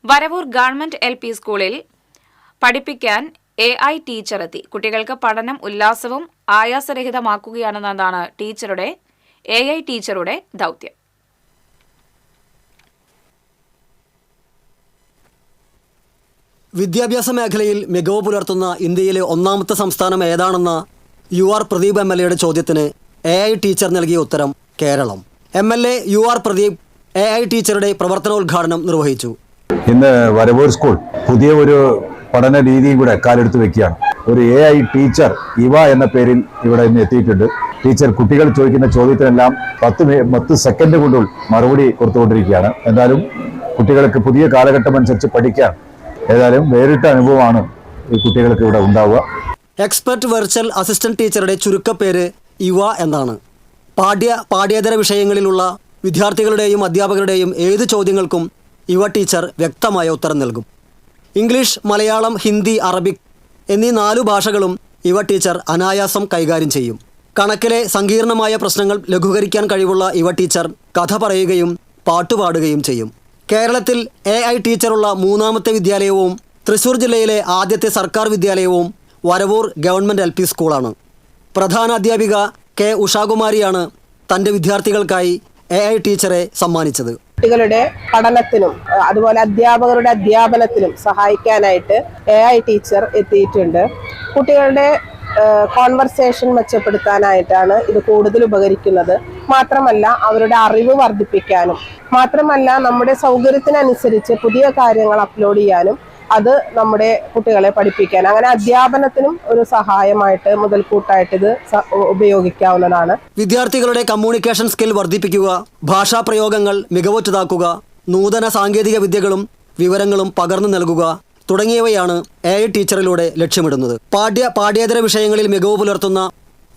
Varavoor government LP സ്കൂളിൽ പഠിപ്പിക്കാൻ AI teacher എത്തി. കുട്ടികൾക്ക് പഠനം ഉല്ലാസവും ആയാസരഹിതമാക്കുകയാണെന്നതാണ് AI ടീച്ചറുടെ ദൗത്യം. വിദ്യാഭ്യാസ മേഖലയിൽ മികവ് പുലർത്തുന്ന ഇന്ത്യയിലെ ഒന്നാമത്തെ സംസ്ഥാനം ഏതാണെന്ന UR പ്രദീപ് MLAയുടെ ചോദ്യത്തിന് AI ടീച്ചർ നൽകിയ ഉത്തരം Keralam. MLA UR Pradeep AI ടീച്ചറുടെ പ്രവർത്തനോദ്ഘാടനം നിർവഹിച്ചു. ഇന്ന് വരവൂർ സ്കൂൾ പുതിയ ഒരു പഠന രീതിയും കൂടെ കാലെടുത്ത് വെക്കുകയാണ്. ഒരു AI ടീച്ചർ ഇവ എന്ന പേരിൽ ഇവിടെ ഇന്ന് എത്തിയിട്ടുണ്ട്. ടീച്ചർ കുട്ടികൾ ചോദിക്കുന്ന ചോദ്യത്തിനെല്ലാം 10 സെക്കൻഡ് കൊണ്ടുള്ള മറുപടി കൊടുത്തുകൊണ്ടിരിക്കുകയാണ്. എന്തായാലും കുട്ടികൾക്ക് പുതിയ കാലഘട്ടം അനുസരിച്ച് പഠിക്കാൻ ഏതായാലും വേറിട്ട അനുഭവമാണ് ഈ കുട്ടികൾക്ക് ഇവിടെ ഉണ്ടാവുക. എക്സ്പെർട്ട് വെർച്വൽ അസിസ്റ്റന്റ് ടീച്ചറുടെ ചുരുക്കപ്പേര് ഇവ എന്നാണ്. പാഠ്യേതര വിഷയങ്ങളിലുള്ള വിദ്യാർത്ഥികളുടെയും അധ്യാപകരുടെയും ഏത് ചോദ്യങ്ങൾക്കും ഇവ ടീച്ചർ വ്യക്തമായ ഉത്തരം നൽകും. ഇംഗ്ലീഷ്, മലയാളം, ഹിന്ദി, അറബിക് എന്നീ 4 ഭാഷകളും ഇവ ടീച്ചർ അനായാസം കൈകാര്യം ചെയ്യും. കണക്കിലെ സങ്കീർണമായ പ്രശ്നങ്ങൾ ലഘൂകരിക്കാൻ കഴിവുള്ള ഇവ ടീച്ചർ കഥ പറയുകയും പാട്ടുപാടുകയും ചെയ്യും. കേരളത്തിൽ AI ടീച്ചറുള്ള 3ാമത്തെ വിദ്യാലയവും തൃശൂർ ജില്ലയിലെ ആദ്യത്തെ സർക്കാർ വിദ്യാലയവും വരവൂർ ഗവൺമെൻറ് LP സ്കൂളാണ്. പ്രധാന അധ്യാപിക K. ഉഷാകുമാരിയാണ് തൻ്റെ വിദ്യാർത്ഥികൾക്കായി AI ടീച്ചറെ സമ്മാനിച്ചത്. കുട്ടികളുടെ പഠനത്തിനും അതുപോലെ അധ്യാപകരുടെ അധ്യാപനത്തിനും സഹായിക്കാനായിട്ട് AI ടീച്ചർ എത്തിയിട്ടുണ്ട്. കുട്ടികളുടെ കോൺവെർസേഷൻ മെച്ചപ്പെടുത്താനായിട്ടാണ് ഇത് കൂടുതൽ ഉപകരിക്കുന്നത്. മാത്രമല്ല അവരുടെ അറിവ് വർദ്ധിപ്പിക്കാനും, മാത്രമല്ല നമ്മുടെ സൗകര്യത്തിനനുസരിച്ച് പുതിയ കാര്യങ്ങൾ അപ്ലോഡ് ചെയ്യാനും, അത് നമ്മുടെ കുട്ടികളെ പഠിപ്പിക്കാൻ, അങ്ങനെ അധ്യാപനത്തിനും ഒരു സഹായമായിട്ട് മുതൽക്കൂട്ടായിട്ട് ഇത് ഉപയോഗിക്കാവുന്നതാണ്. വിദ്യാർത്ഥികളുടെ കമ്മ്യൂണിക്കേഷൻ സ്കിൽ വർദ്ധിപ്പിക്കുക, ഭാഷാപ്രയോഗങ്ങൾ മികവുറ്റതാക്കുക, നൂതന സാങ്കേതിക വിദ്യകളും വിവരങ്ങളും പകർന്നു നൽകുക തുടങ്ങിയവയാണ് AI ടീച്ചറിലൂടെ ലക്ഷ്യമിടുന്നത്. പാഠ്യേതര വിഷയങ്ങളിൽ മികവ് പുലർത്തുന്ന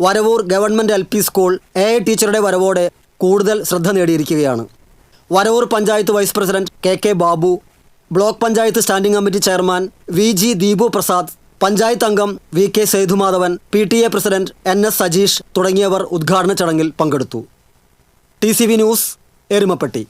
Varavoor government LP school AI ടീച്ചറുടെ വരവോടെ കൂടുതൽ ശ്രദ്ധ നേടിയിരിക്കുകയാണ്. Varavoor panchayat vice president KK Babu, block panchayat standing committee chairman VG Deepu Prasad, panchayat അംഗം VK Sethumadhavan, PTA president NS Sajeesh തുടങ്ങിയവർ ഉദ്ഘാടന ചടങ്ങിൽ പങ്കെടുത്തു. TCV news, Erumapetty.